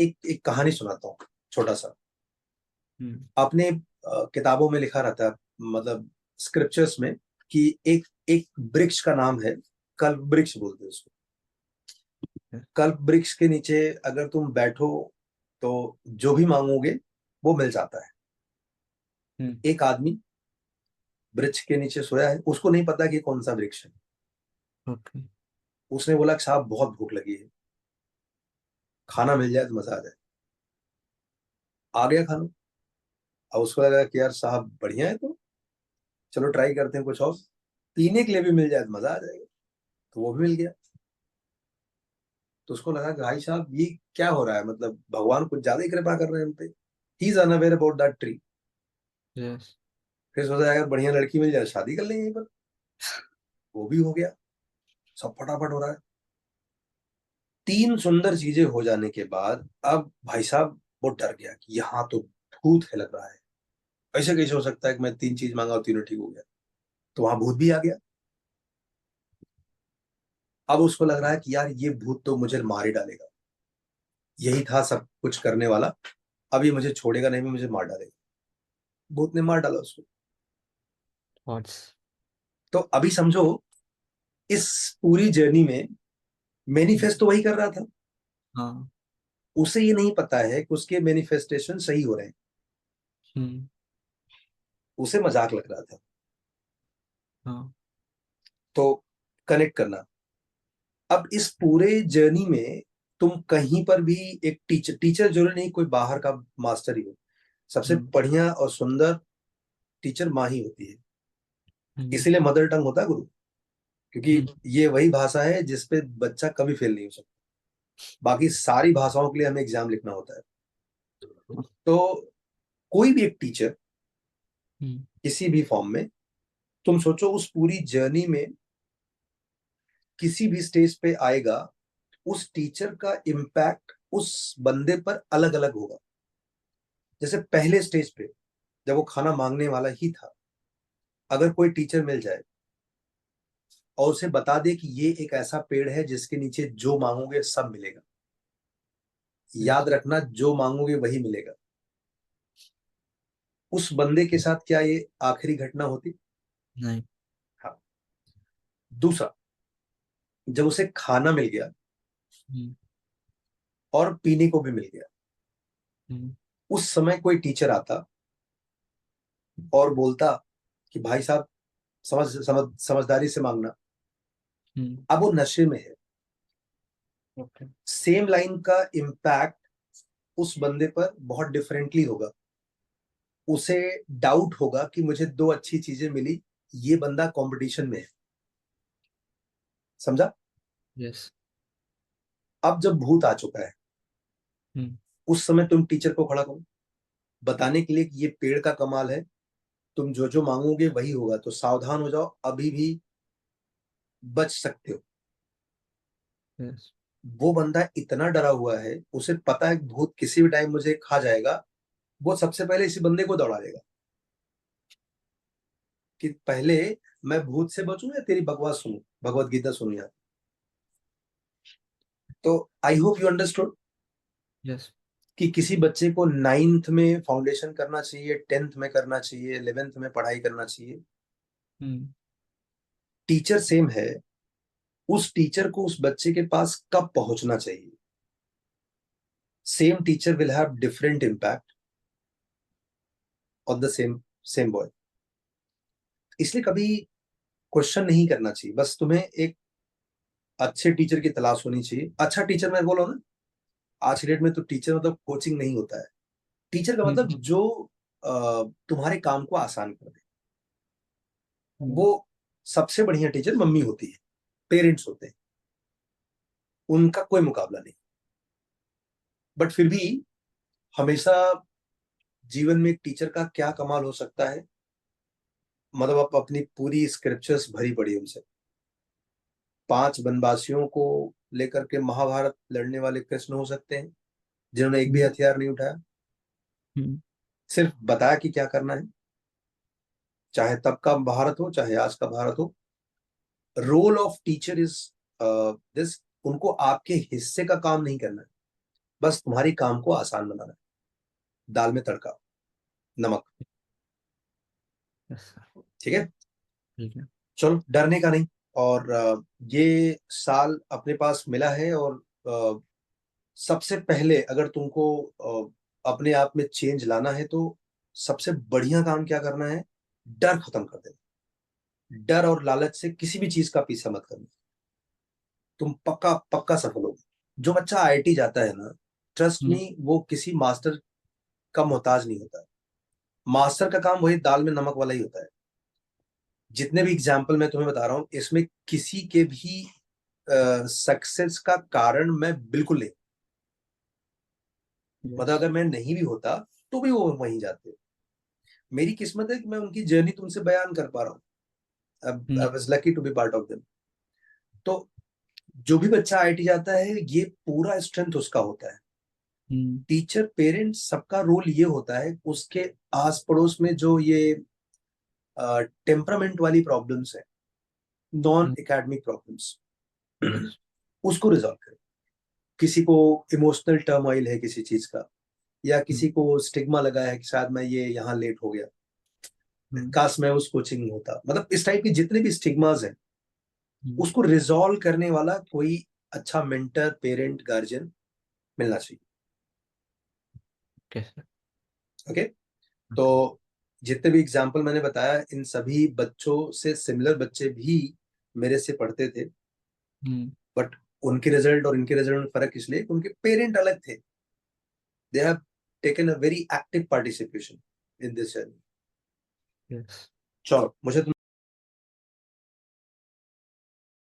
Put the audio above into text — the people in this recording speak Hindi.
एक एक कहानी सुनाता हूँ, छोटा सा। हम्म। अपने किताबों में लिखा रहता है, मतलब स्क्रिप्चर्स में, कि एक एक वृक्ष का नाम है कल्प वृक्ष, बोलते हैं उसको। कल्प वृक्ष के नीचे अगर तुम बैठो तो जो भी मांगोगे वो मिल जाता है। हम्म। एक आदमी वृक्ष के नीचे सोया है, उसको नहीं पता कि कौन सा वृक्ष है। ओके। उसने बोला कि साहब बहुत भूख लगी है, खाना मिल जाए तो मजा आ जाए। आ गया खाना। अब उसको लगा कि यार साहब बढ़िया है, तो चलो ट्राई करते हैं कुछ और, पीने के लिए भी मिल जाए तो मजा आ जाएगा। तो वो भी मिल गया। तो उसको लगा कि भाई साहब ये क्या हो रहा है, मतलब भगवान कुछ ज्यादा ही कृपा कर रहे हैं हम पे। He is unaware about that tree. Yes. फिर सोचा अगर बढ़िया लड़की मिल जाए शादी कर लेंगे यहीं पर। वो भी हो गया। सब फटाफट हो रहा है। तीन सुंदर चीजें हो जाने के बाद अब भाई साहब वो डर गया कि यहाँ तो भूत है लग रहा है। ऐसे कैसे हो सकता है कि मैं तीन चीज मांगा और तीनों ठीक हो गया। तो वहां भूत भी आ गया। अब उसको लग रहा है कि यार ये भूत तो मुझे मार ही डालेगा, यही था सब कुछ करने वाला। अब ये मुझे छोड़ेगा नहीं, मुझे मार डालेगा। भूत ने मार डाला उसको। थॉट्स। तो अभी समझो, इस पूरी जर्नी में मैनिफेस्ट तो वही कर रहा था। हाँ। उसे ये नहीं पता है कि उसके मैनिफेस्टेशन सही हो रहे हैं। हम्म। उसे मजाक लग रहा था। हाँ। तो कनेक्ट करना। अब इस पूरे जर्नी में तुम कहीं पर भी, एक टीचर, टीचर जरूरी नहीं कोई बाहर का मास्टर ही हो, सबसे हम्म। बढ़िया और सुंदर टीचर माँ ही होती है। हम्म। इसीलिए मदर टंग होता है गुरु, क्योंकि हम्म। ये वही भाषा है जिसपे बच्चा कभी फेल नहीं हो सकता। बाकी सारी भाषाओं के लिए हमें एग्जाम लिखना होता है। तो कोई भी एक टीचर हम्म। किसी भी फॉर्म में, तुम सोचो उस पूरी जर्नी में किसी भी स्टेज पे आएगा, उस टीचर का इम्पैक्ट उस बंदे पर अलग अलग होगा। जैसे पहले स्टेज पे जब वो खाना मांगने वाला ही था, अगर कोई टीचर मिल जाए और उसे बता दे कि ये एक ऐसा पेड़ है जिसके नीचे जो मांगोगे सब मिलेगा, याद यस। रखना जो मांगोगे वही मिलेगा, उस बंदे के साथ क्या ये आखिरी घटना होती? नहीं। हाँ। दूसरा, जब उसे खाना मिल गया हम्म। और पीने को भी मिल गया, हम्म। उस समय कोई टीचर आता और बोलता कि भाई साहब समझदारी से मांगना। हम्म। अब वो नशे में है। ओके। सेम लाइन का इम्पैक्ट उस बंदे पर बहुत डिफरेंटली होगा। उसे डाउट होगा कि मुझे दो अच्छी चीजें मिली, ये बंदा कंपटीशन में है। समझा? यस। अब जब भूत आ चुका है, हम्म। उस समय तुम टीचर को खड़ा करो बताने के लिए कि ये पेड़ का कमाल है, तुम जो जो मांगोगे वही होगा, तो सावधान हो जाओ, अभी भी बच सकते हो। यस। वो बंदा इतना डरा हुआ है, उसे पता है कि भूत किसी भी टाइम मुझे खा जाएगा। वो सबसे पहले इसी बंदे को दौड़ा देगा कि पहले मैं भूत से बचूं या तेरी बकवास सुनूं, भगवत गीता सुनूं यार। तो I hope you understood yes. कि किसी बच्चे को नाइन्थ में फाउंडेशन करना चाहिए, टेंथ में करना चाहिए, 11th में पढ़ाई करना चाहिए। हम्म। टीचर सेम है। उस टीचर को उस बच्चे के पास कब पहुंचना चाहिए, same teacher will have different impact on the same same boy. इसलिए कभी क्वेश्चन नहीं करना चाहिए, बस तुम्हें एक अच्छे टीचर की तलाश होनी चाहिए। अच्छा टीचर मैं बोला ना, आज की डेट में तो टीचर मतलब कोचिंग नहीं होता है। टीचर का मतलब हम्म। जो तुम्हारे काम को आसान कर दे। हम्म। वो सबसे बढ़िया टीचर मम्मी होती है, पेरेंट्स होते हैं, उनका कोई मुकाबला नहीं। बट फिर भी हमेशा जीवन में एक टीचर का क्या कमाल हो सकता है, मतलब आप अपनी पूरी स्क्रिप्चर्स भरी पड़ी उनसे। पांच वनवासियों को लेकर के महाभारत लड़ने वाले कृष्ण हो सकते हैं, जिन्होंने एक भी हम्म। हथियार नहीं उठाया, हम्म। सिर्फ बताया कि क्या करना है। चाहे तब का भारत हो चाहे आज का भारत हो, role of teacher is this. उनको आपके हिस्से का काम नहीं करना है, बस तुम्हारी काम को आसान बनाना है, दाल में तड़का, नमक। Yes sir. ठीक है, ठीक है। चलो डरने का नहीं। और ये साल अपने पास मिला है, और सबसे पहले अगर तुमको अपने आप में चेंज लाना है तो सबसे बढ़िया काम क्या करना है, डर खत्म कर देना। डर और लालच से किसी भी चीज का पीछा मत करना, तुम पक्का पक्का सफल होगे। जो बच्चा आईआईटी जाता है ना, ट्रस्ट हम्म। मी, वो किसी मास्टर का मोहताज नहीं होता है। मास्टर का काम वही दाल में नमक वाला ही होता है। जितने भी एग्जाम्पल मैं तुम्हें बता रहा हूँ, इसमें किसी के भी सक्सेस का कारण मैं बिल्कुल नहीं। मतलब यस। अगर मैं नहीं भी होता तो भी वो वहीं जाते। मेरी किस्मत है कि मैं उनकी जर्नी तुमसे बयान कर पा रहा हूँ। I hmm. Was lucky to be part of them. तो जो भी बच्चा आईआईटी जाता है, ये पूरा स्ट्रेंथ उसका होता है। हम्म। टीचर, पेरेंट्स, सबका रोल ये होता है उसके आस पड़ोस में जो ये टेम्परामेंट वाली प्रॉब्लम्स है, नॉन एकेडमिक प्रॉब्लम्स, यस। उसको रिजॉल्व करें। किसी को इमोशनल टर्मोइल है किसी चीज का, या हम्म। किसी को स्टिग्मा लगा है कि शायद मैं ये यहाँ लेट हो गया, हम्म। काश मैं उस कोचिंग में होता। मतलब इस टाइप के जितने भी स्टिग्मास हैं, हम्म। उसको रिजॉल्व करने वाला कोई अच्छा मेंटर, पेरेंट, गार्जियन मिलना चाहिए। Okay sir. ओके। तो ओके। जितने भी एग्जाम्पल मैंने बताया, इन सभी बच्चों से सिमिलर बच्चे भी मेरे से पढ़ते थे। हम्म। बट उनके रिजल्ट और इनके रिजल्ट में फर्क इसलिए कि उनके पेरेंट अलग थे। They have taken a very active participation in this journey. Yes. चलो मुझे